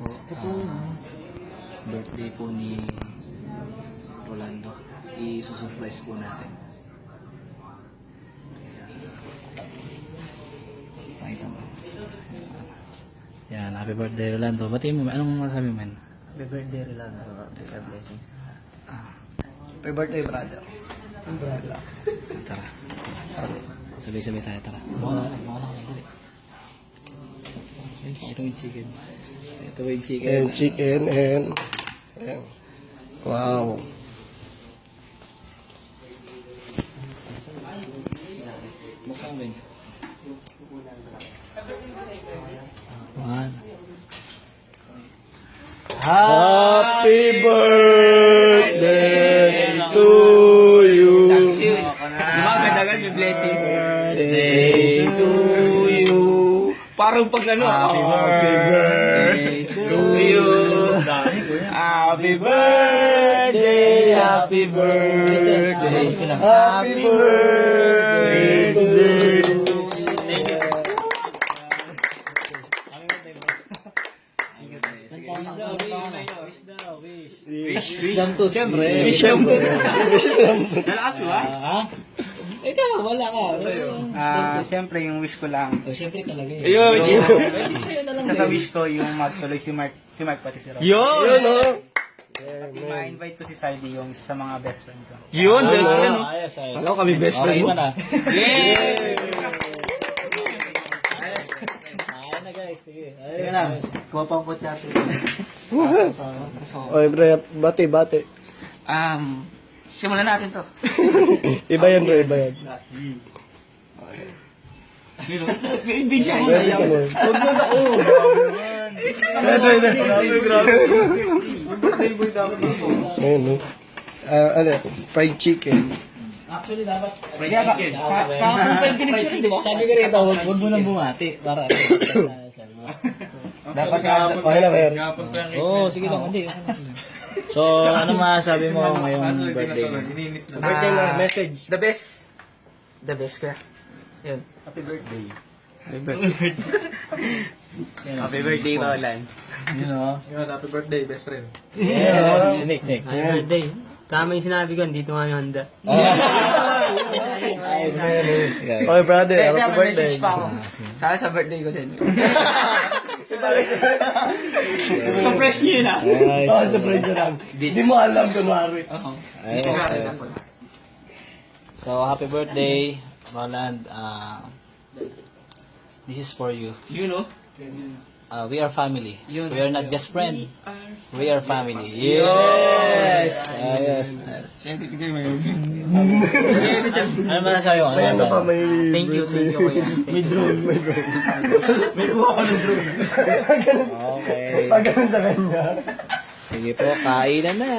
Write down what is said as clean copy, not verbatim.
po. Birthday po ni Rolando. I-surprise po natin. Pakita mo. Yan, happy birthday Rolando. Batiin mo, anong masabi mo? Happy birthday, Rolando. Happy blessings. Happy birthday, brother. Tara. Sabay-sabay tayo, tara. Mukha na dali. Ito yung chicken. Ito yung chicken. And chicken and... Wow. Buksan mo yun. One. Happy birthday to you. Gumaganda may blessing. Birthday to you. Parang pag ano. Happy birthday to you. Happy birthday, happy birthday, happy birthday. Wisdom tooth. Siyempre. Wisdom tooth. Nalakas ba? Ha? Ikaw, wala ka. Siyempre yung wish ko lang. Oh, siyempre talaga eh. Ayun. Sa'yo na lang. Isa sa wish ko yung magtuloy si Mark pati si Rob. Yun, no? Ma-invite ko si Sardi yung isa sa mga best friend ko. Yun, best friend. Ayos, ayos. Alam ko kami best friend Okay mo. man ah. Yay! Ayun na guys, sige. Teka lang, kuha pa ang kutsate. Oy, bre, bati. Simulan natin to. Iba yan, bro, iba yan. Video mo Pwede ka mo. Huwag mo na, Ayun, no? Ano, fried chicken. Actually, dapat. Kahapon pa yung pinicture, di ba? Sabi ko rito, huwag mo nang bumati. Para. Dapat kahapon. Okay na, meron. Oo, sige lang. Hindi. So, ano masasabi mo ngayong birthday mo? Birthday lang, message. The best. The best ka. Yun. Happy birthday. Happy birthday, Roland. You know? Happy birthday, best friend. Yes. Nick. Happy birthday. Tama yung sinabi ko, dito nga yung handa. Okay, brother, Kaya happy may birthday. message pa ako. Sana sa birthday ko din. So fresh niyo yun ah. Oh, surprise na lang. Hindi mo alam, kunwari. So, happy birthday, Roland. This is for you. You know? We are family. Yun. We are not just friend. We are family. Yes. Yes. Ano masasabi mo? Ano May ano pa, masasabi mo? may... Thank you, kuya. May drone. May kuha ko ng drone. Okay. Pag ganun sa kanya. Sige po, kainan na.